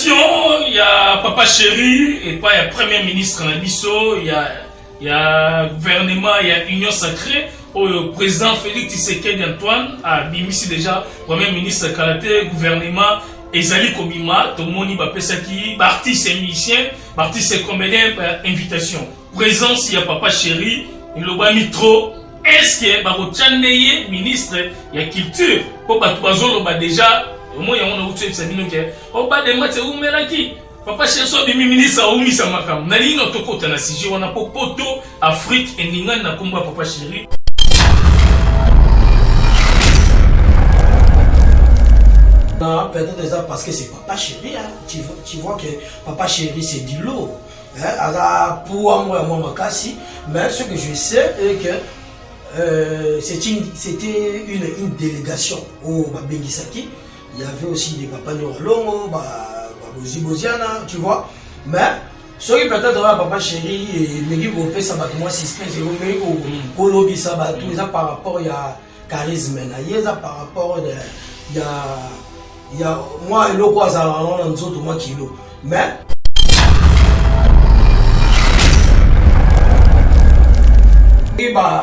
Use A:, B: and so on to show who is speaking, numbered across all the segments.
A: Il y a Papa Chéri, et pas il y a Premier ministre Nabiso, il y a gouvernement, il y a Union Sacrée, au président Félix Tshisekedi Antoine a bimisi déjà Premier ministre Kalate, gouvernement, Ezali Kobima, tout le monde va penser artiste et musicien, artiste et comédien, invitation. Présence, il y a Papa Chéri, il a mis trop. Est-ce que le ministre de la culture, pour que déjà, au moins, il y a un autre qui dit au bas des matchs, où est Papa Chéri, le ministre a mis sa makam. Nali notre côté, na si on a pas poto Afrique et Ningan na combat Papa Chéri.
B: Peut-être ça parce que c'est Papa Chéri. Hein. Tu vois que Papa Chéri c'est du lot. Hein? Pour moi, mais ce que je sais est que c'était une délégation au Bengisaki. Il y avait aussi des Papa Norlongo, Boziana, tu vois. Mais ce qui peut-être Papa Chéri et Megi Gopé Sabatou, moi suspense, et Kolobi Sabatou, ça par rapport à charisme, ça par rapport il y a moi et l'eau quoi ça va dans autres moi kilo. Mais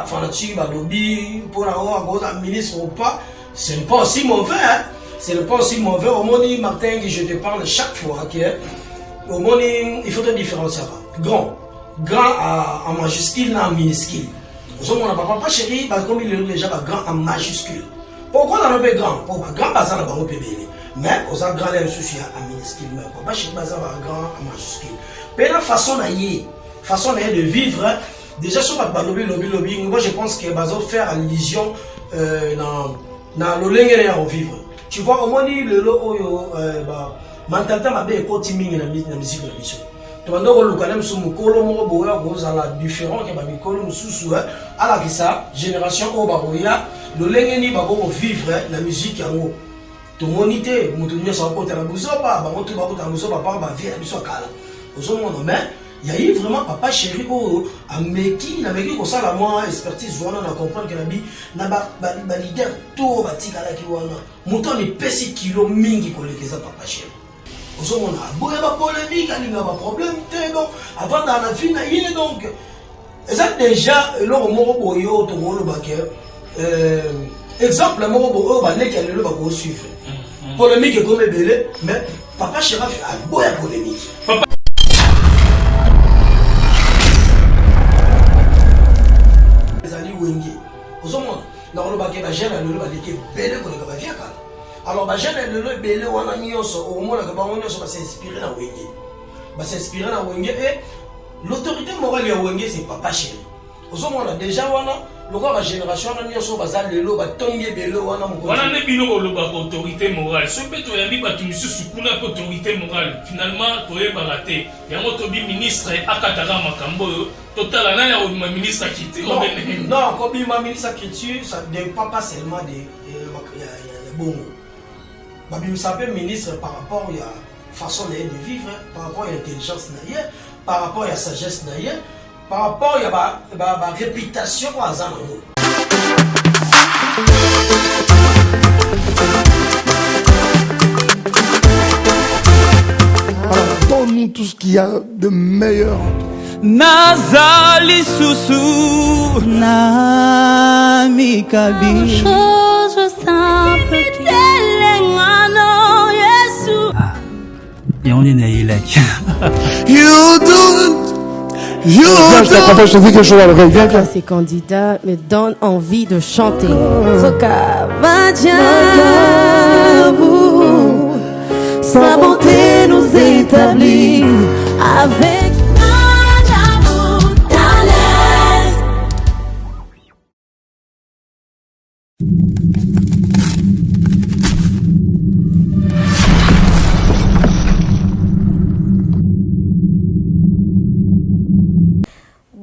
B: fanatique, lobby, pour avoir un ministre ou pas, c'est pas aussi mauvais. Hein? C'est pas aussi mauvais. Au moins, Martin, je te parle chaque fois. Okay? Au moins, il faut te différencier. Grand en majuscule, en minuscule. Au moins, Papa Chéri, comme il est déjà grand en majuscule. Pourquoi on a un grand? Pourquoi grand, ça n'a pas un peu bébé. Mais, on a grand souci en minuscule. Mais Papa Chéri, ça va grand en majuscule. Mais la façon de vivre, déjà sur le lobby, moi je pense que bazo faire allusion dans le lengere à vivre. Tu vois, au moins le lo mentalité m'a bien continué dans la musique de mission. Tu vas donc le calme sur mon colo mon boya goes à la différent que ma colo nous sous à la kisa génération au baboya le lengeni babo vivre la musique en haut. Ton monité, mon tenir sur côté la bousoba, ba monter ba côté la bousoba pas ba vie la biso kala. Aux hommes mais il y a eu vraiment Papa Chéri à Meki, na Meki ko sala moi expertise wana na comprendre que na bi na ba leader to batika la ki wana muto ni pesi kilo mingi ko lekeza Papa Chéri. Ozo mona boya ba polémique ali na ba problème te donc avant dans la vie na yé donc ça déjà le moko boyo to ngolo ba ke exemple moko boyo ba leki le ba ko suivre. Polémique comme belé mais Papa Chéri a boya polémique. Alors, le jeune au moins va s'inspirer dans Wenge. Va s'inspirer dans Wenge et l'autorité morale de Wenge c'est Papa Chéri. On a déjà la génération
A: autorité morale. Ce que tu as dit, tu autorité morale. Finalement, tu es baraté. Il y a un ministre Akatara Makambo. Total, il y a un ministre qui
B: non, comme il m'a ministre qui ça ne dépend pas seulement de bon. Ça peut ministre par rapport à la façon de vivre, par rapport à l'intelligence, par rapport à la sagesse, par rapport à la réputation à Zanamo.
C: Donne-nous tout ce qu'il y a de meilleur.
D: Nazali Susu Namikabi.
E: Chose simple.
C: Je te dis quelque chose à l'oreille. Viens.
F: Ces candidats me donnent envie de chanter.
E: Sa bonté nous établit avec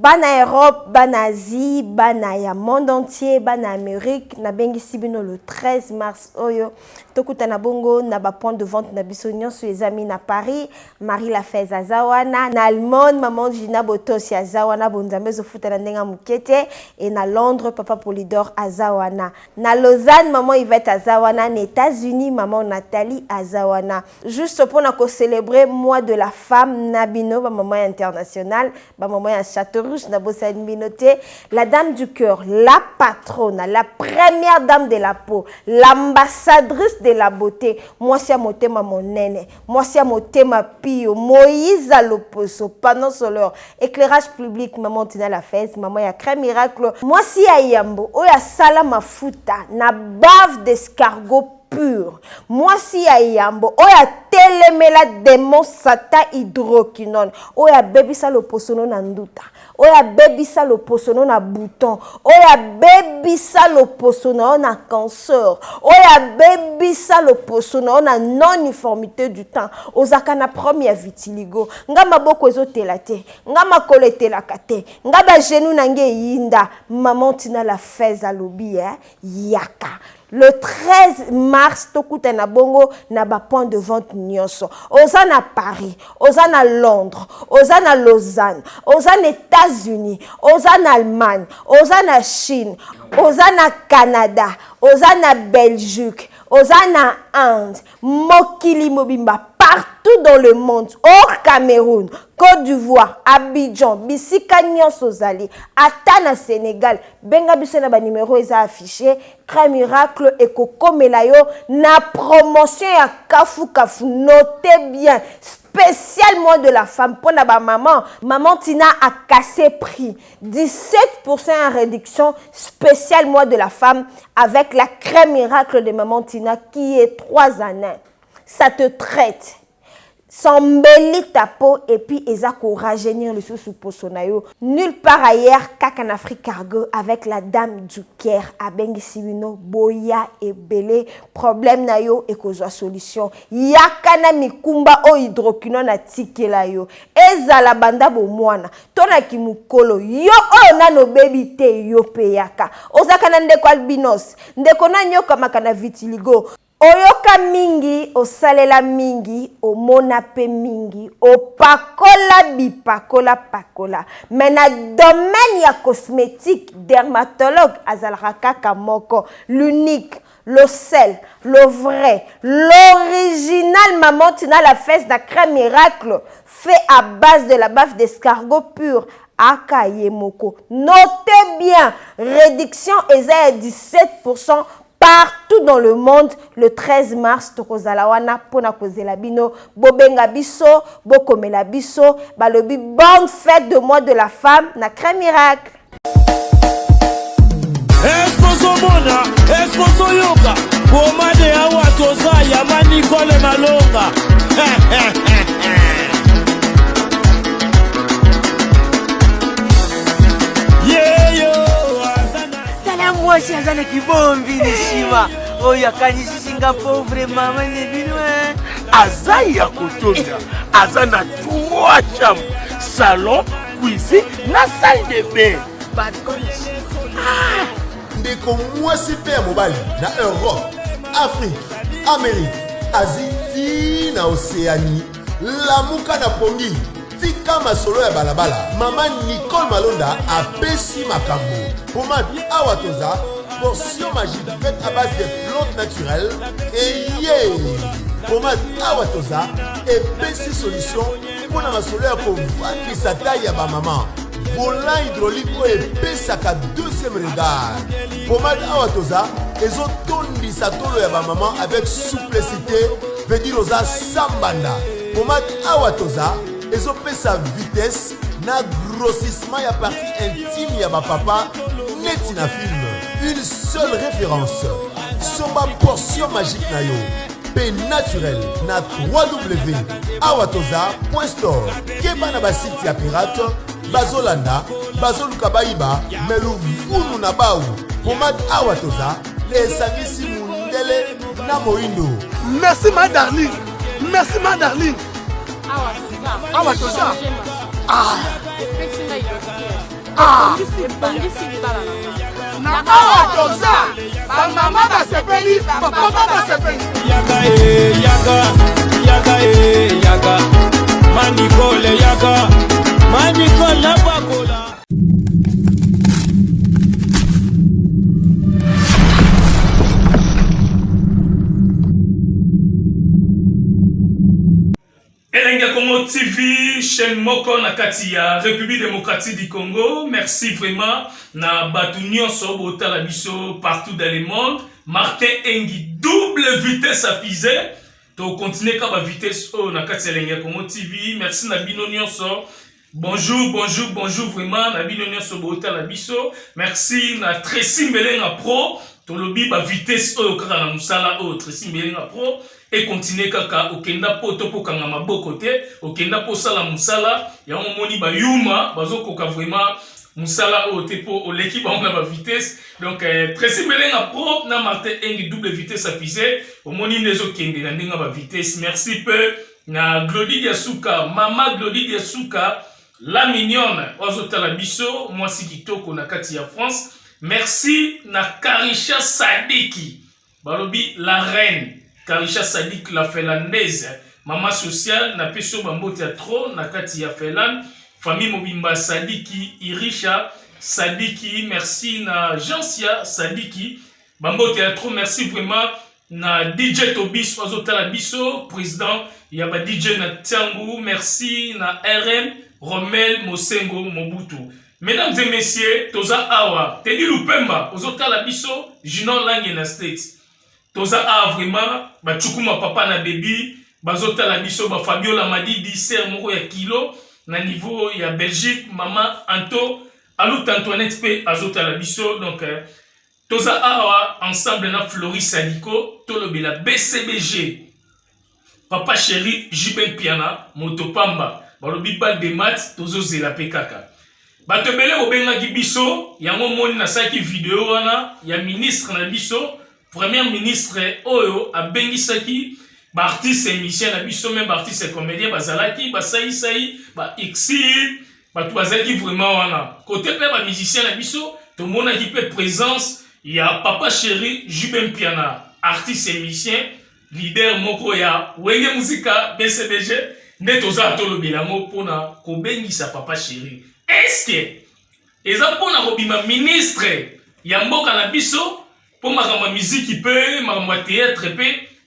G: Bana Europe, bana Asie, bana ya monde entier, bana Amérique, na bengi sibino le 13 mars oyo. Tokuta na bongo na ba point de vente na biso nyonso ezami na Paris, Marie Lafez azawana, na Allemande maman Gina Botosi azawana bonzambe zo futa na ndenga mukete et na Londres papa Polydor azawana. Na Lausanne maman Yvette azawana, na États-Unis maman Nathalie azawana. Juste pour na ko célébrer mois de la femme nabino ba maman internationale, ba maman ya Château-Rouge na Bossane Binoté, la dame du cœur, la patronne, la première dame de la peau, l'ambassadrice de la beauté. Moi c'est motema mon nene, moi c'est motema pio, Moïse à l'opposo, pendant soleur, éclairage public, maman Tina la fesse, maman ya crème miracle. Moi si ayambo, oya sala mafuta, na bave d'escargot pur. Moi si ayambo, oya telemela démon satan hydroquinone, oya bebisa l'opposono na nduta. Oya bebisa lo posono na bouton, oya bebisa lo posono na cancer, oya bebisa lo posono na non-uniformité du temps. Ozaka na première vitiligo, nga maboko ezotela te, nga makolo etelaka te, nga ba genou nange yinda, maman Tina la fez alobi yaka. Le 13 mars, tokuta na bongo na ba point de vente nyonso. Oza na Paris, oza na Londres, oza na Lausanne, oza na États-Unis, oza na Allemagne, oza na Chine, oza na Canada, oza na Belgique, oza na Inde, mokili mobimba partout dans le monde, hors Cameroun, Côte d'Ivoire, Abidjan, bisika nyonso zali, ata na Sénégal, benga biso na ba numéro eza affiché, Crème Miracle et Coco Melayo na promotion ya kafu kafu, notez bien, spécial mois de la femme pour na ba maman, maman Tina a cassé prix, 17% en réduction, spécial mois de la femme avec la Crème Miracle de maman Tina qui est 3 années. Ça te traite, s'embellit ta peau et puis ezako rajeunir le sous posonayo. Nulle part ailleurs qu'en Afrique cargo avec la dame du Caire à Bengisibino, Boya et Belé, problème na yo et kozwa solution. Yakana mikumba o hydroquinone na tikela yo. Ezala banda bo mwana. Tona kimukolo yo o na no baby te yo peyaka. Ozaka na ndeko albinos, ndeko na nyoka makana vitiligo. Oyoka mingi, osalela mingi, omona pe mingi, opakola bipakola pakola. Mais na domaine ya cosmétique, dermatologue, azalaka kaka moko, l'unique, le sel, le vrai, l'original maman Tina la fesse de Crème Miracle, fait à base de la bave d'escargot pur. Akayemoko. Notez bien, réduction est à 17%. Partout dans le monde, le 13 mars, tokozalawana pona kozela bino, bobenga biso, bokomela biso, balobi bonne fête de mois de la femme na Crème Miracle.
H: Esposo mona, esposo yoga, pomade awa toza yamani kole malonga.
I: Moi je suis un kibombi nishima oya kanishinga pauvre mama nebino
J: azaya kotonda azana 3 chambres, salon, cuisine na salle de bain.
K: Ndeko mwasi pe mobali na Europe, Afrique, Amérique, Asie na Océanie, lamuka na pongi tika masolo ya balabala. Maman Nicole Malonda apesi makambo. Pomade Awatoza, portion magique faite à base de plantes naturelles. Et pomade Awatoza, épaisse solution pour la masolo ya kovandisa taille ya ba maman. Volant hydraulique épaisse à 2e regard. Pomade Awatoza, ezotondisa tolo ya ba maman avec souplicité, veut dire oza sambanda. Pomade Awatoza, ezopesa vitesse na grossissement ya partie intime ya ba papa. Netina film, une seule référence. Soma portion magique na yo. P naturel na www.awatoza.store. Keba na basiti ya pirate, bazolanda, bazoluka baiba, melu vunu na bau. Pomade Awatoza, esangisi mundele na moindo.
J: Merci ma darling. Merci ma darling. Awatoza. Ah. na awa toza bamama basepeli bapapa basepeli
H: yaga manikole yaga manikole na bakola.
A: Elenga Congo TV, chaîne moko na kati ya République démocratique du Congo. Merci vraiment na batu nyonso botala biso partout dans le monde. Martin Engi, double vitesse à fusée. To continuer ka ba vitesse o na kati ya Elenga Congo TV. Merci na bino nyonso. Bonjour vraiment na bino nyonso botala biso. Merci na Tracy Mbelenga Pro. To lobi ba vitesse o kaka na musala o Tracy Mbelenga Pro. Et continuer kaka okenda poto po kanga maboko te okenda po sala musala ya moni ba yuma bazo koka vraiment musala o te po oleki ba on a ba vitesse donc Tracy Mbelenga Pro na Martin Engi double vitesse affichée au moni nezo kende na ndenga ba vitesse. Merci peu na Glody Diasuka mama Glody Diasuka la mignonne ozo tala biso moi si kitoko na kati ya France. Merci na Karisha Sadiki balobi la reine Karisha Sadik la Finlandaise, maman sociale, na peso bambote ya trop, na kati ya Finlande, famille Mobimba Sadiki, Irisha Sadiki, merci na Jansia Sadiki, bambote ya trop, merci vraiment na DJ Tobis, Ozotala Biso, président, yaba DJ na Tiangu, merci na RM, Romel Mosengo Mobutu. Mesdames et messieurs, Toza Awa, Teddy Lupemba, Ozotala Biso, Jinon Lange na States. Toza a vraiment ba chukuma papa na baby bazota la biso ba Fabiola Madidi ser moko ya kilo na niveau ya Belgique mama Anto alut Antoinette pe azota la biso donc toza a ensemble na Floris Sadiko tolobela BCBG papa chéri Jiben Piana Motopamba balobi bal de mat tozo zela pe kaka bato bele obenga ki biso yango moni na saki vidéo wana ya ministre na biso Premier ministre Oyo a bengisaki ba artiste émission na biso même artiste comédien bazalaki ba sai ba Xi ba tout bazalaki vraiment wana côté pe ba musicien na biso to mona ki pe présence ya papa chéri Juben Piana artiste émission leader moko ya wenge musika BCBG netoza tolobela mo pona ko bengisa papa chéri est-ce que eza pona robima ministre ya mboka na biso pour ma musique peut ma théâtre peut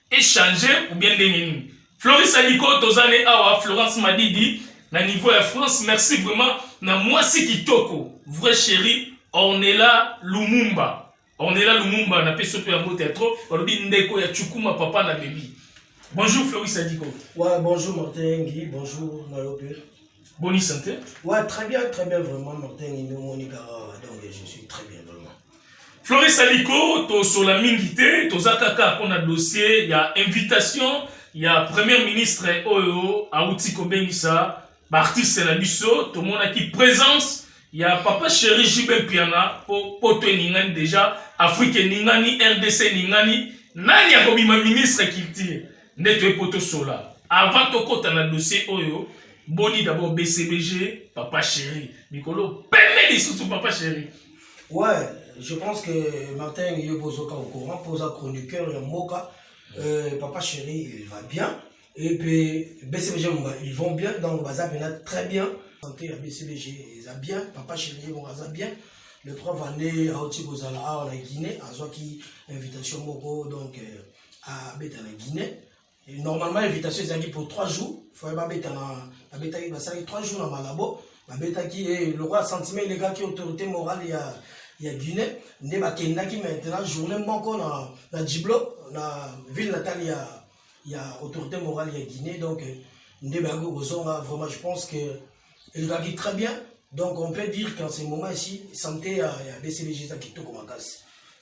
A: échanger ou bien denini. Floris Aliko tozane awa Florence Madidi na niveau de France merci vraiment na moi si kitoko vrai chéri Ornella Lumumba na peso pe mo théâtre olobi ndeko ya chukuma papa na baby. Bonjour Floris Aliko.
B: Ouais, bonjour Martin Guy, bonjour Nalope.
A: Bonne santé.
B: Ouais, très bien vraiment Martin Guy, Monica donc je suis très bien vraiment.
A: Floris Aliko, to sola mingite, to zakaka pona dossier, il y a invitation, il y a premier ministre Oyo, Aouti Kobengisa, artiste na biso, to mona ki présence, il y a papa chéri Jiben Piana, poto ningani déjà, Afrique ningani, RDC ningani, nani ya kobima ministre kilti, neto poto sola. Avant to kota na dossier Oyo, boni d'abord BCBG, papa chéri, Mikolo, pelle les sous papa chéri.
B: Ouais. Je pense que Martin est au courant, pose un chroniqueur et Moka. Papa chéri, il va bien. Et puis, BCBG, ils vont bien. Donc, Bazar, il va très bien. Santé à BCBG, ils vont bien. Papa chéri, ils vont bien. Le 3 années, à Otigozala, en Guinée, à Zoaki, invitation Moko, donc, à Beta la Guinée. Et normalement, l'invitation, c'est pour 3 jours. Il faut pas Beta la Beta, il va s'arrêter 3 jours dans Malabo. La Beta qui est le roi sentiment, les gars qui ont autorité morale, il y a Guinée, qui maintenant journée moko na Djiblo, na ville natale il y a autorité morale il y a Guinée donc vraiment je pense que il va très bien donc on peut dire qu'en ce moment ici santé à BCBG qui tout comme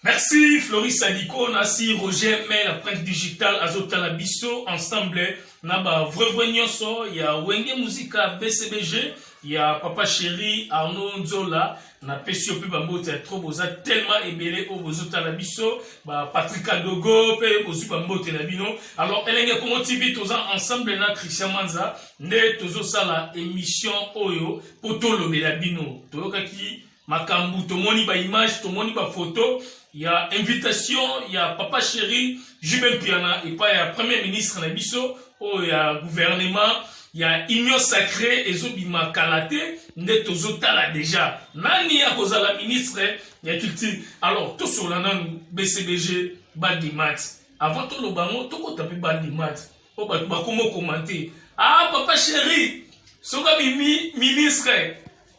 A: Merci Floris Aliko, nasi Roger Mel, la presse digitale Azotala Biso, ensemble naba vrai nyonso, il y a Wenge Musica BCBG, il y a Papa Chéri Arnaud Nzola, na pesio pe bambote ya trop boza tellement ébélé au bozota la biso ba Patrick Adogo pe bozu bambote na bino. Alors elenge Congo TV toza ensemble na Christian Manza nde tozo sala émission oyo potolo be la bino toyoka ki makambu tomoni ba image tomoni ba photo. Il y a invitation, il y a Papa Chéri, Jubel Piana, et pas il y a Premier ministre Nabiso, il y a gouvernement, il y a Union Sacrée, et Zobima Kalate, Netozo Tala déjà. Nani a posé la ministre, il y a culture. Alors, tout sur la nan BCBG, Bandimat. Avant tout le bango, tout le tapé Bandimat. Oh, bah, comment commenter? Ah, Papa Chéri, Soga Mimi, ministre,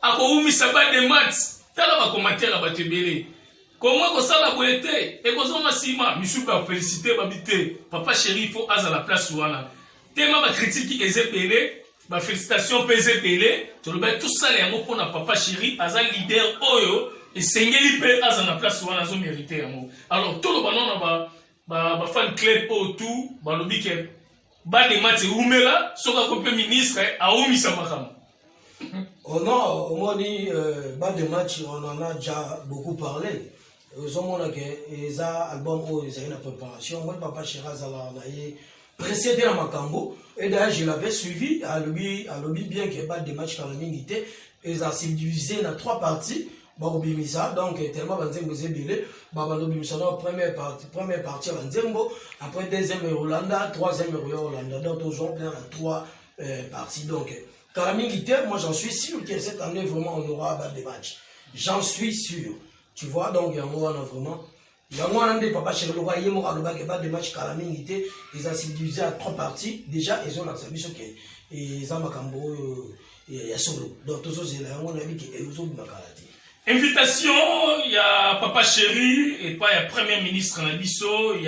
A: Akoumi Saba de Mat, Tala va commenter la batebele. Comment que ça la boité et qu'on a sima monsieur va féliciter babité Papa Chéri il faut à la place ouana tellement ma critique qui est pelé ma félicitation pesé pelé tout le tout ça les mots pour na Papa Chéri aza leader oyo et sengeli pe à la place ouana zo mérité amour. Alors tout le ballon ba fan club autour ba lobi ke ba de match oumela soka ko ministre a oumisa makam.
B: Oh non, au moins bas de match on en a déjà beaucoup parlé. Ils ont un album où ils ont une préparation. Moi, Papa Chéri précédé dans Makambo. Et d'ailleurs, je l'avais suivi à lobby bien qu'il y ait pas de match dans la minute. Ils ont subdivisé dans 3 parties. Donc, tellement première partie après deuxième Rolanda, troisième Rolanda. Donc, toujours plein à 3 parties. Donc, Kalamingité, moi j'en suis sûr que cette année vraiment on aura des matchs. J'en suis sûr. Tu vois, donc, il y a vraiment. Il y a un des Papa Chéri, il y a des matchs Kalamingité, ils ont subdivisé à 3 parties. Déjà, ils ont l'accepté que ils ont Makambo et Solo. Donc, tout ça, c'est là, on a vu qu'ils ont Makalati.
A: Invitation, il y a Papa Chéri, et pas il y a Premier ministre Nabiso, il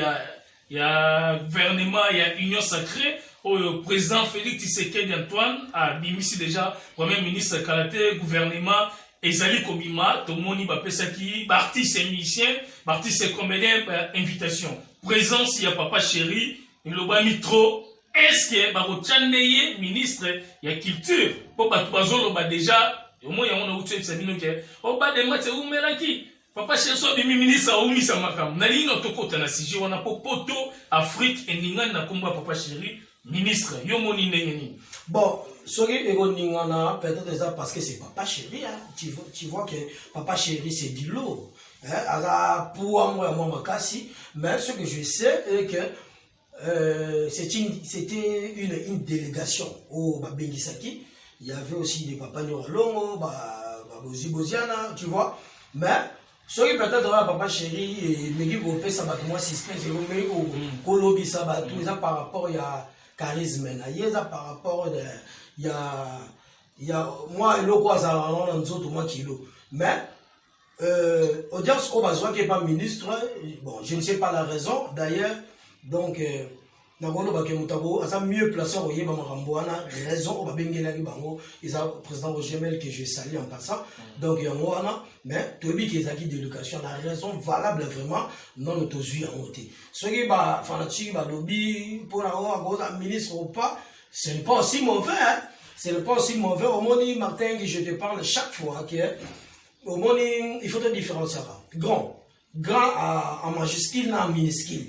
A: y a gouvernement, il y a Union Sacrée. Le président Félix Tshisekedi Antoine a bimisi déjà Premier ministre Kalate, gouvernement. Ezali Kobima, Tomoni Bapesaki, artiste et musicien, artiste et comédien, invitation. Présence, il y a Papa Chéri, il y a Mitro. Est-ce que Barochaneye, ministre, il y a culture, pour Batouazolo, déjà, au moins il y a un autre Sabino qui est, au bas des matchs, où Melaki, Papa Chéri, soit bimi ministre, ou Misa Makam. Nali notre côté, na Siji, on a pour Poto, Afrique, et Ningan, na Kumba Papa Chéri, ministre, Yomoni Nengeni.
B: Bon, peut-être déjà parce que c'est Papa Chéri, hein. Tu vois que Papa Chéri c'est du lot. Hein? Pour moi, mais ce que je sais est que c'était une délégation au Bengisaki. Il y avait aussi des Papa Nyoralongo, Boziana, tu vois. Mais ce qui peut-être Papa Chéri et Megi Gopé Sabatou, moi, suspense, et Kolobi Sabatou, par rapport à charisme, par rapport à il y a moi et l'eau quoi ça va dans autres moi kilo mais audience au besoin qui est pas ministre bon je ne sais pas la raison d'ailleurs donc Nabolo Bakemutabo a mieux placé au Yéba Maramboana raison au Babengela Bango ils ont président Rogemel que je salue en passant donc il y a moi mais Tobi qui est acquis d'éducation la raison valable vraiment non autosuit en côté ce qui va fanatique va lobby pour avoir un ministre ou pas. Ce n'est pas aussi mauvais, hein? Ce n'est pas aussi mauvais. Au moins, Martin, je te parle chaque fois, okay? Au moins, il faut te différencier. Grand en majuscule, en minuscule.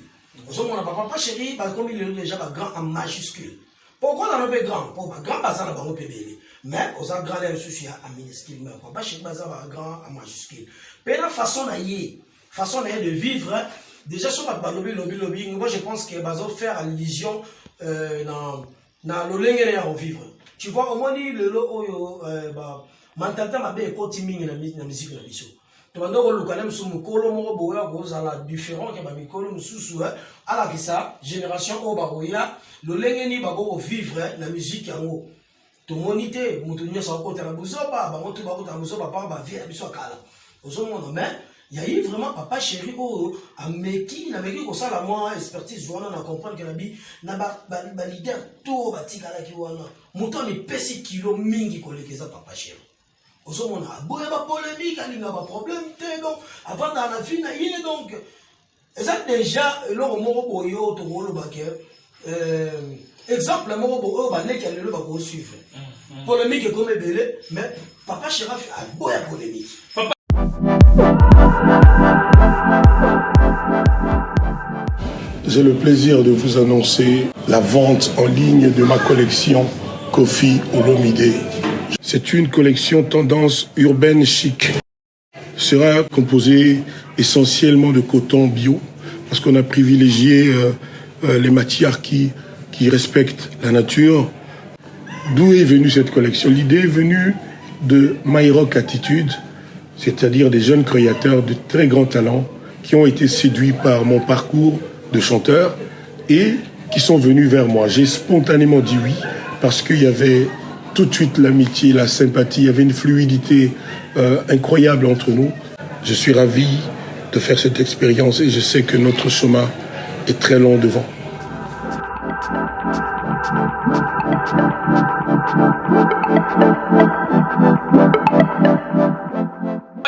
B: Au moins, on n'a pas Chéri, parce qu'on est déjà grand en majuscule. Pourquoi on a un grand? Pour grand, ça n'a pas un PBL. Mais, on a grand souci en minuscule. Mais Papa Chéri, ça va grand en majuscule. Mais la façon de vivre, déjà, sur la lobby, moi, je pense que va faire allusion dans le lengere ya vivre. Tu vois au moins le oyo mentalité mabe ekoti mingi na musique na biso. To bando ko lukana musu mukolo moko boya ko zala différent ke ba mikolo mususu ala kisa génération o ba boya le lengeni ba ko vivre na musique yango. To monité mutu nyosa ko tera buzoba ba motu ba ko tera buzoba pa ba vie biso kala. Ozomona mais il y a eu vraiment Papa Chéri à Meki, na Meki ko sala moi expertise wana na comprendre que nabi na ba leader to batika la ki wana muto ni pesi kilo mingi ko lekeza Papa Chéri. Ozomona boya ba polémique ali na ba problème te donc avant dans la vie na yé donc ça déjà le moko boyo to rolo ba ke exemple moko boyo ba leki ali le ba ko suivre. Polémique comme belé mais Papa Chéri a boya polémique.
C: j'ai le plaisir de vous annoncer la vente en ligne de ma collection Kofi Olomide. C'est une collection tendance urbaine chic. Sera composée essentiellement de coton bio parce qu'on a privilégié les matières qui respectent la nature. D'où est venue cette collection? L'idée est venue de My Rock Attitude, c'est-à-dire des jeunes créateurs de très grands talents qui ont été séduits par mon parcours de chanteur et qui sont venus vers moi. J'ai spontanément dit oui parce qu'il y avait tout de suite l'amitié, la sympathie, il y avait une fluidité incroyable entre nous. Je suis ravi de faire cette expérience et je sais que notre chemin est très long devant.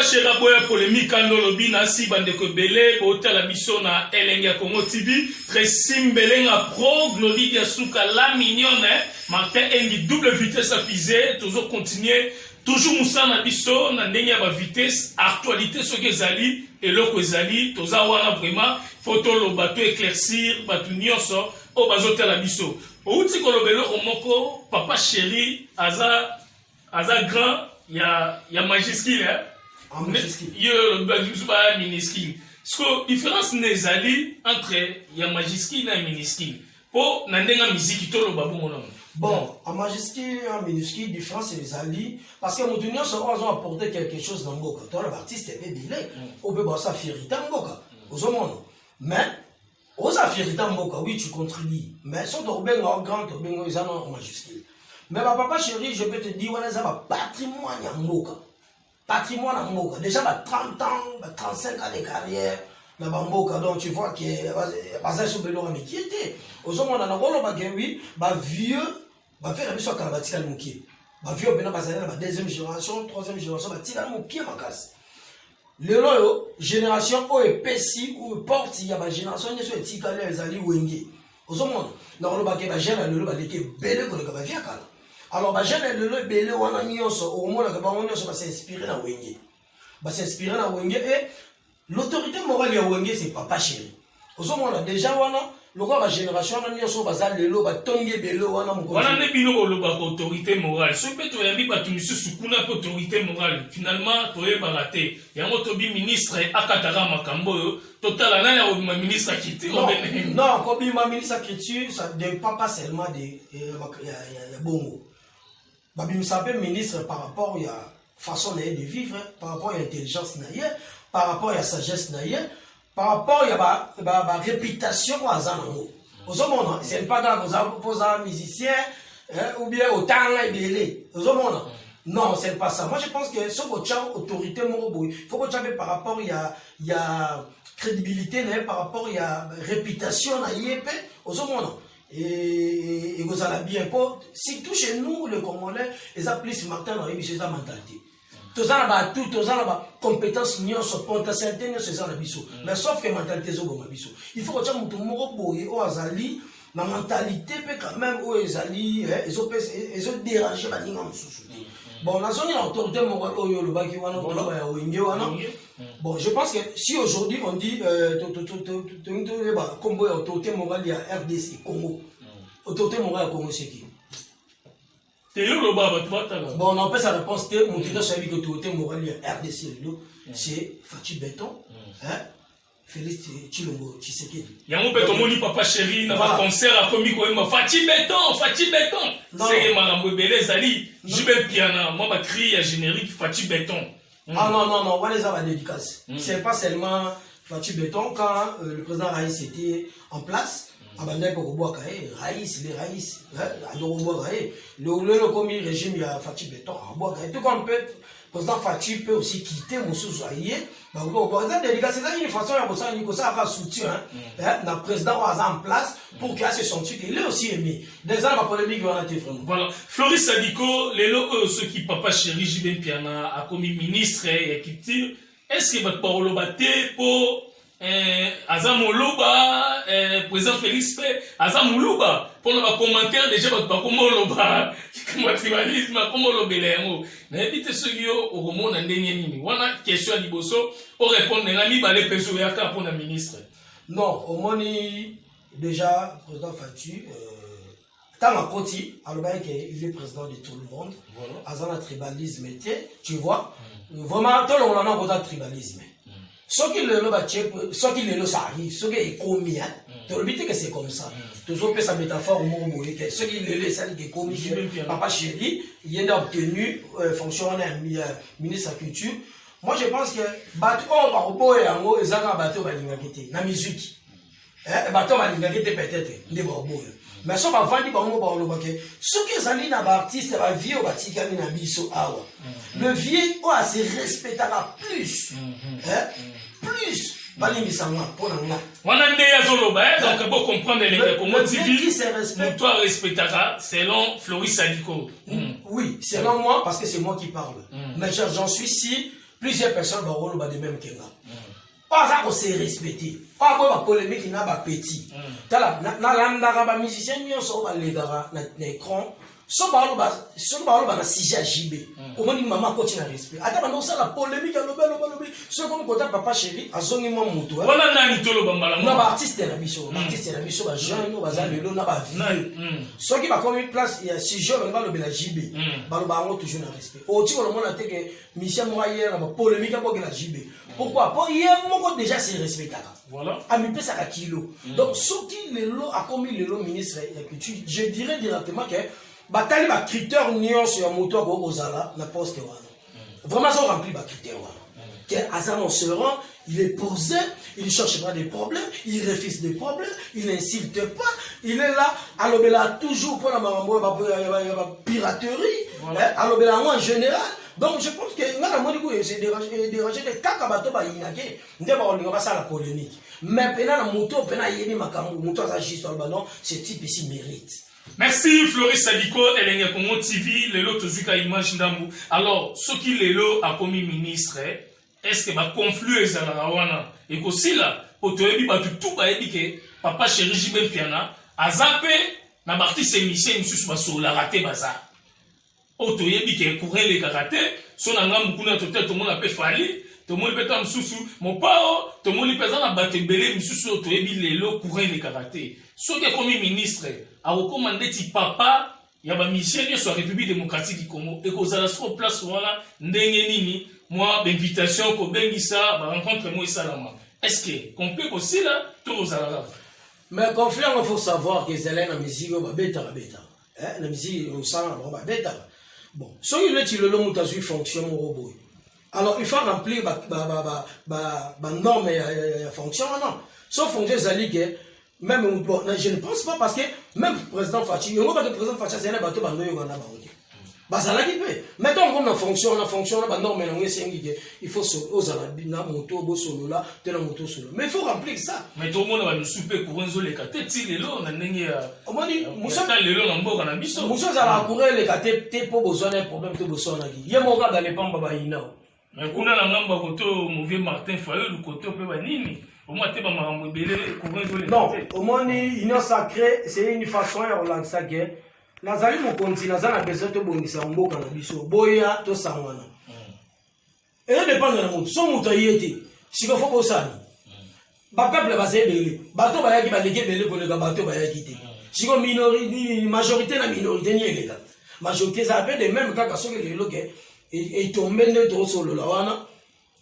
A: Chera boya polémique ando lobi na si bandeko belé botala biso na Elenga Congo TV très simbelenga pro Glody Diasuka la mignonne Martin Engi double vitesse à fusée toujours continuer toujours Moussa na biso na ndenge ba vitesse actualité ce que zali et loko zali toza wana vraiment photo lo bato éclaircir bato nyonso o bazotala biso outi kolobelo moko papa chéri aza grand ya Majeskin yo ba Miniskin. Ce que différence nezali entre ya Majeskin et Miniskin. Po na ndenga musique to lo babu mono.
B: Bon, à Majeskin et Miniskin différence c'est ali parce que motunyo so ont apporté quelque chose dans Mboka. Toi l'artiste est bilé. On peut voir ça fierita Mboka. Aux hommes. Mais aux affaires Mboka oui tu contribues. Mais sont au ben grand au ben ils en Majeskin. Mais papa chéri, je peux te dire on a un patrimoine à Mboka. Patrimoine à Mboka. Déjà, 30 ans, 35 ans de carrière dans Mboka. Donc, tu vois que Bazin Soubelo en équité. Aux hommes, on a un rôle, oui, vieux, fait la mission à Kalabatikal Mouki. Vieux, on a la deuxième génération, troisième génération, Tikal Mouki, ma casse. Le loyo, génération, où est Pessi, où est Porte, il y a ma génération, il y a Tikal, les alliés, Wenge. Aux hommes, on a le baguette, la gêne, le baguette, belle, qu'on a fait à Kala. Alors, le belé wana nyonso au moins la bango nyonso va s'inspirer na Wenge. Va s'inspirer na Wenge et l'autorité morale ya Wenge c'est papa chéri. Ozo mona déjà wana loko ba génération na nyonso bazali lelo ba tonge belé wana moko.
A: Wana ne bino lo ba autorité morale. Ce peut to yambi ba tunisu sukuna autorité morale. Finalement to e baraté. Yango to bi ministre akatara makambo yo total na ya ma ministre quitté.
B: Non, comme ma ministre quitté ça dépend pas seulement de ya bongo. Babim Sapé ministre par rapport à la façon de vivre, par rapport à l'intelligence, par rapport à la sagesse, par rapport à la réputation aux Azanamo. Aux hommes, c'est pas grave, vous avez un musicien ou bien au temps et aux hommes. Non, c'est pas ça. Moi, je pense que sur votre autorité, il faut que tu par rapport à la crédibilité, par rapport à la réputation, aux hommes. Et vous allez bien pour surtout chez nous les Congolais ils appellent ce matin dans les sa mentalité tous en bas tout tous en bas compétences nyonso potentialité nyonso ça na biso mais sauf que mentalité zo bon biso il faut que tu mutu moko boye o azali na mentalité peut quand même o ezali ils ont dérangé ba ninga mususu bon la zone autorité morale oyo le baki wana to ya wenge wana bon je pense que si aujourd'hui on dit combo autorité morale ya RDC Congo autorité morale Congo c'est qui bon on peut sa réponse que mon titre sur l'autorité morale ya RDC c'est Fachi Béton Félix Chilombo Tshisekedi
A: yango pe tomoni papa chéri na ba concert a komi ko ma Fachi Béton c'est marambo belé zali jibe piana moi ba cri ya générique Fachi Béton.
B: Ah non, on va les avoir dédicaces. C'est pas seulement Fachi Béton quand le président Raïs était en place. Abandonné pour Robois Raïs, les Raïs, Robois le premier régime, il y a Fachi Béton, Robois tout comme peut, le président Fachi peut aussi quitter Moussou Zouaïe. C'est une façon de faire soutien. Le président en place pour qu'il se sente qu'il est aussi aimé. Des ans, la polémique va être vraiment.
A: Voilà. Floris Sadiko, les locaux, ceux qui papa chéri Jibin Piana a commis ministre et qui tire, est-ce que votre parole va pour Azamoloba, président Félix P. Azamoloba, pour le commentaire déjà votre Bakomoloba, comme tribalisme, comme le Bélémo. N'habitez ceux qui ont au roman d'un dernier nini. On a question à Liboso, on répond à l'ami, les péso yaka pour la ministre.
B: Non, au moins, déjà, le président Fatu, tant à Koti, il est président de tout le monde. Voilà. Azana tribalisme, tu vois. Vraiment, tout le monde a un tribalisme. Ce qui le ça arrive, ce qui est commis, tu le dis que c'est comme ça. Toujours sa métaphore au mot que ce qui le ça qui est commis, papa chéri, il a obtenu fonction ministre de la culture. Moi je pense que bateau par rapport à un ils ont bateau balingakité, na musique. Bateau balingakité peut-être, des borbo. Mais ça va vendre bango ba lo baké. Ce que zali na ba artiste ba vieux ba tikami na biso awa. Le vieux o a se respectera plus. Plus balingi sanga pona nga.
A: Wana ndeya zoloba donc pour comprendre les comment TV. Toi respectera selon Floris Saliko.
B: Oui, selon moi parce que c'est moi qui parle. Mais j'en suis sûr plusieurs personnes ba lo ba de même que nga. Pas ça qu'on s'est respecté. Pas quoi la polémique n'a pas petit. Tala na landa ba musicien nyo so ba le dara na écran. So ba lo ba na sija JB. Au moins maman continue à respect. Ata ba no ça la polémique lo ba. So comme côté papa chéri azongi mo muto.
A: Wala nani tolo ba mbala.
B: Na ba artiste na biso, artiste na biso ba jeune no ba za lelo na ba vie. So qui va comme une place il y a si jeune ba lo ba JB. Ba lo ba ngo toujours na respect. O ti ko lo mona te que mission moi hier na polémique ba la JB. Pourquoi? Pour hier mon déjà c'est respectable.
A: Voilà.
B: A mi pesa ka kilo. Donc ce qui le lot a commis le lot ministre de la culture, je dirais directement que batali ba critère nion sur moto ko ozala na poste wana. Vraiment ça remplit ba critère wana. Que Azan se rend, il est posé, il ne cherche pas des problèmes, il refuse des problèmes, il n'insulte pas, il est là, alobela toujours pour la piraterie, alobela en général. Donc je pense que c'est dérangé de kakabato ba inake, ndeba ba ça la polémique. Mais pena na moto pena yeni makambo, moto za juste non, ce type ici mérite.
A: Merci Floris Saliko, Elenge Congo TV, lelo tozuka image ndambu. Alors, ce qui lelo a commis ministre, est-ce que va confluer ça la wana et aussi là, pour te ebi ba tout ba ebi que papa chéri Jibel Piana, azape na partie c'est mission mususu ba so la raté baza. Oto yebi ke courir les karaté, son ngam kuna to tête tout monde a pe fali, tout monde peut tam susu, mon pao, tout monde peut na batte belé mususu oto yebi lelo courir les karaté. Ce qui est commis ministre a recommandé ti papa ya ba mission sur la République démocratique du Congo et qu'on a sur place voilà ndenge nini moi d'invitation ko bengisa ba rencontre moi salama. Est-ce que qu'on peut aussi là tout ça
B: mais conflit il faut savoir que Zelen na musique ba beta na musique au sang ba beta bon so il est le long mutation fonction au robot alors il faut remplir ba norme ya fonction non sauf fonction zali que même bon, je ne pense pas parce que même le président Fachi, le président Fachi, c'est un bateau qui est en train de mettons qu'on a fonction, on a norme, il faut aux alabina, moto, solo là, tel moto solo. Mais il faut remplir ça.
A: Mais tout le monde va nous souper pour un zone les catés, les lots, on a n'engagé. On m'a dit, les lots, on a beau qu'on a mis ça.
B: Moussa a courir les catés, t'es pas besoin d'un problème, t'es besoin d'un il y a mon gars dans les pans, baba ina.
A: Mais qu'on a la ngamba koto, mauvais Martin Fayol, le koto peut vanini. Au moins,
B: non, au moins, l'union sacrée, c'est une façon de relancer ça. Nazali mon continent, Nazali a besoin de bonus en beau cannabis, boya, to sangwana. Et là, dépend de la monde. Son mouton y était. Si vous faites ça, le peuple va se belé. Bateau va y aller belé pour le bateau va y quitter. Si vous majorité, la minorité n'y est les gars. Majorité, ça appelle des mêmes cas que ceux qui sont et tombent de trop solo là.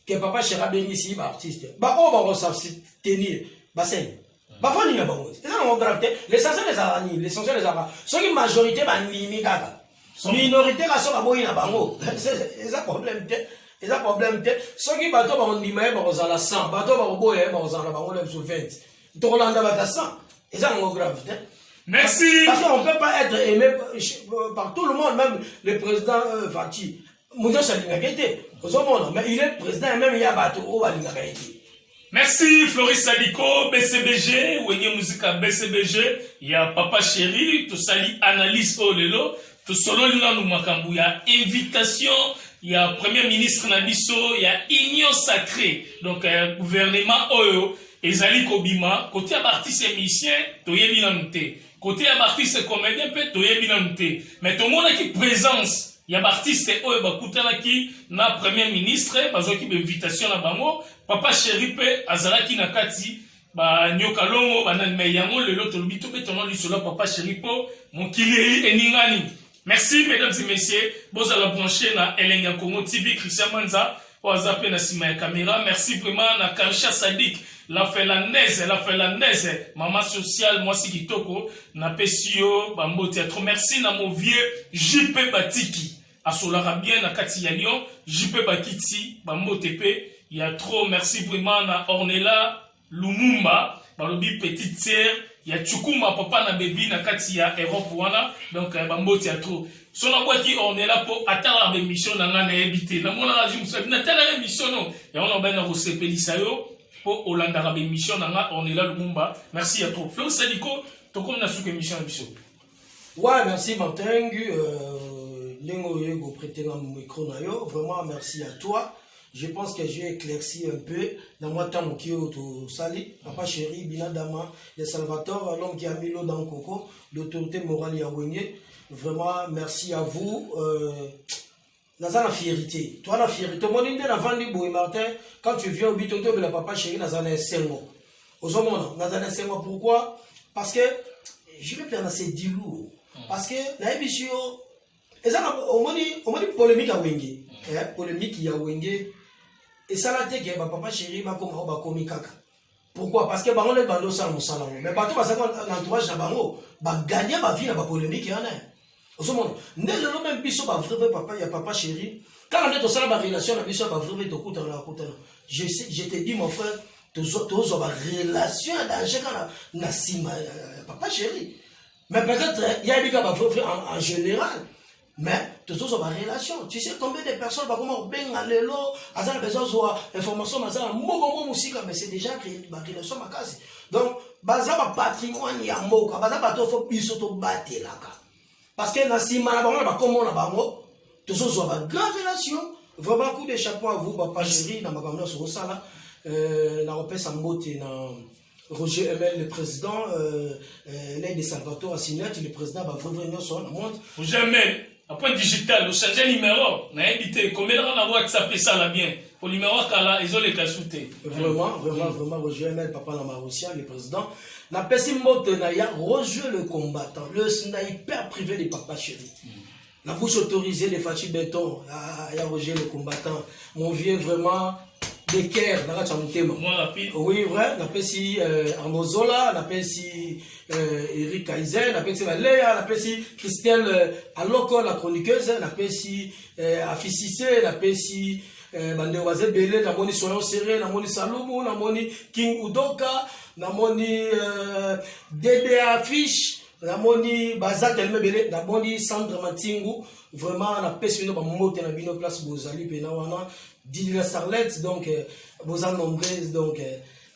B: Que papa Chera bénéficie artiste. Bah on va s'abstenir. Bah c'est. Bah faut n'y a pas de. C'est ça on grave. L'essentiel des araignées, l'essentiel des araignées. Ceux qui majorité bah ni gaga. Minorité la so bah boy na bango. C'est ça problème tête. C'est ça problème tête. Ceux qui bateau bah on dit mais bah on a la 100. Bateau bah boy bah on a la bango le sur 20. Torlanda bah 100. C'est ça on grave.
A: Merci.
B: Parce qu'on peut pas être aimé par tout le monde, même le président Fati. Mais il est président et même il y a bateau.
A: Merci Floris Saliko, BCBG, Wenye Musica BCBG, il y a Papa Chéri, tout sali analyse au lelo, tout solo lina nous makambu, il y a invitation, il y a Premier ministre Nabiso, il y a union sacrée, donc gouvernement Oyo, et Zali Kobima, côté à artiste musicien, toye binanute, côté à artiste comédien, peut toye binanute, mais tout le monde a qui présence. Il y a artiste oyo bakutana ki na premier ministre bazo ki invitation na bango papa chéri pe azalaki na kati ba nyoka longo banani me yango lelo tolobi to betono lisolo papa chéri po mon kili eningani. Merci mesdames et messieurs, vous allez brancher na Elenga Congo TV Christian Manza au zappé na sima ya caméra. Merci vraiment na Karisha Sadik la finlandaise, maman sociale moi si kitoko na pesio bambo théâtre. Merci na mon vieux JP Batiki asolara bien na kati ya Lyon, JP Bakiti bambo TP. Il y a trop, merci vraiment na Ornella Lumumba, balobi petite sœur, il y a Chukuma papa na baby na kati ya Europe wana, donc bambo théâtre. Sona boaki Ornella po atala émission na ngana ebité. Na mona radio musabi na tala émission non. Ya on ba na rosepelisa yo po Olanda rabe émission na ngana Ornella Lumumba. Merci à toi. Flo Sadiko, to comme na sous émission émission.
B: Ouais, merci Martin. Lengo yego prêter mon micro na yo. Vraiment merci à toi. Je pense que j'ai éclairci un peu dans moi temps qui au sali papa chéri binadama le Salvatore l'homme qui a mis l'eau dans le coco l'autorité morale ya Wenge. Vraiment merci à vous naza la fierté toi la fierté mon inde la vandi boy Martin quand tu viens au bitoto de la papa chéri naza na sengo ozomona naza na sengo pourquoi parce que je vais faire assez dilou parce que la émission et ça on moni polémique à Wenge polémique ya Wenge. Et ça l'a dit que papa chéri va comme ba komi kaka. Pourquoi? Parce que bango les bando ça musala. Mais bato ba ça l'entourage na bango ba gagner ba vie na ba polémique yana. Au monde, ne le même biso ba vrai papa ya papa chéri. Quand on est au ça ba relation na biso ba vrai to kuta na kuta. Je te dis mon frère, tozo ba relation danger kana na sima papa chéri. Mais peut-être il y a des gars ba vrai en général. Mais tout ça va relation. Tu sais combien de personnes va comment ben à l'élo, à ça besoin de information, à ça mogo musique, mais c'est déjà ma relation ma case. Donc baza ba patrimoine ya moka, baza ba to faut biso to battre là. Parce que na sima na bango ba comment na bango, tout ça va grande relation. Vraiment coup de chapeau à vous papa chéri na makambo sur ça là. Na repère sa mbote na Roger Emel, le président, l'aide de Salvatore Assinette, le président va vraiment sur la montre.
A: Roger Emel. Après digital, le changer numéro, on a évité. Combien on a WhatsApp ça là bien. Pour le numéro kala, ils ont les cas soutés.
B: Vraiment, Roger Emel, papa la Marussia, le président. Na pesi mote na ya Roger le combattant, le sniper privé de papa chéri. La bouche autorisée de Fachi Béton, ya Roger le combattant. Mon vieux vraiment. Des Caire, dans la chambre. Oui, vrai. On appelle si Arnaud Zola, on appelle si Eric Kaiser, on appelle si Léa, on appelle si Christelle Aloko, la chroniqueuse, on appelle si Afisissé, on appelle si Bandewaze Belé, on a Soyon Serré, on a Salomon, on a King Udoka, on a Dédé Affiche, on a Bazat Elme Belé, on a Sandra Matingu. Vraiment, on a perçu nos mots, on a bino place Bozali, Penawana. Didina Starlet, donc, vos nombreuses, donc,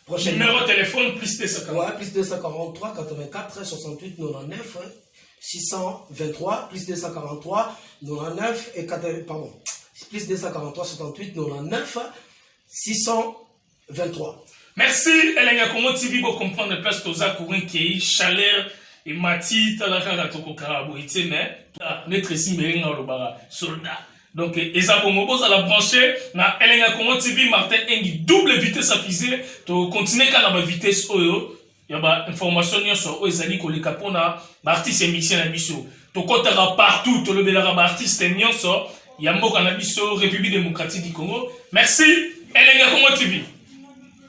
B: prochaine.
A: Numéro de téléphone, plus 243.
B: Ouais, plus 243, 84, 68, 99, 623, plus 243, 99, et 80, pardon, plus 243, 68, 99, 623.
A: Merci, Elenga Congo TV, pour comprendre la place Toza Kourin qui est chaleur et Mati, Talaka Toko Karabo, mais, notre signe, soldat. Donc, Eza Bongo, à la brancher, na Elenga Congo TV, Martin Engi, double vitesse à fusée, to continuer quand la vitesse oyo, y a ba information sur Oezali ko le capona, artiste émission na biso. To kotara partout, to le belara artiste nyonso, y a mboka na biso, République démocratique du Congo. Merci, Elenga Congo TV.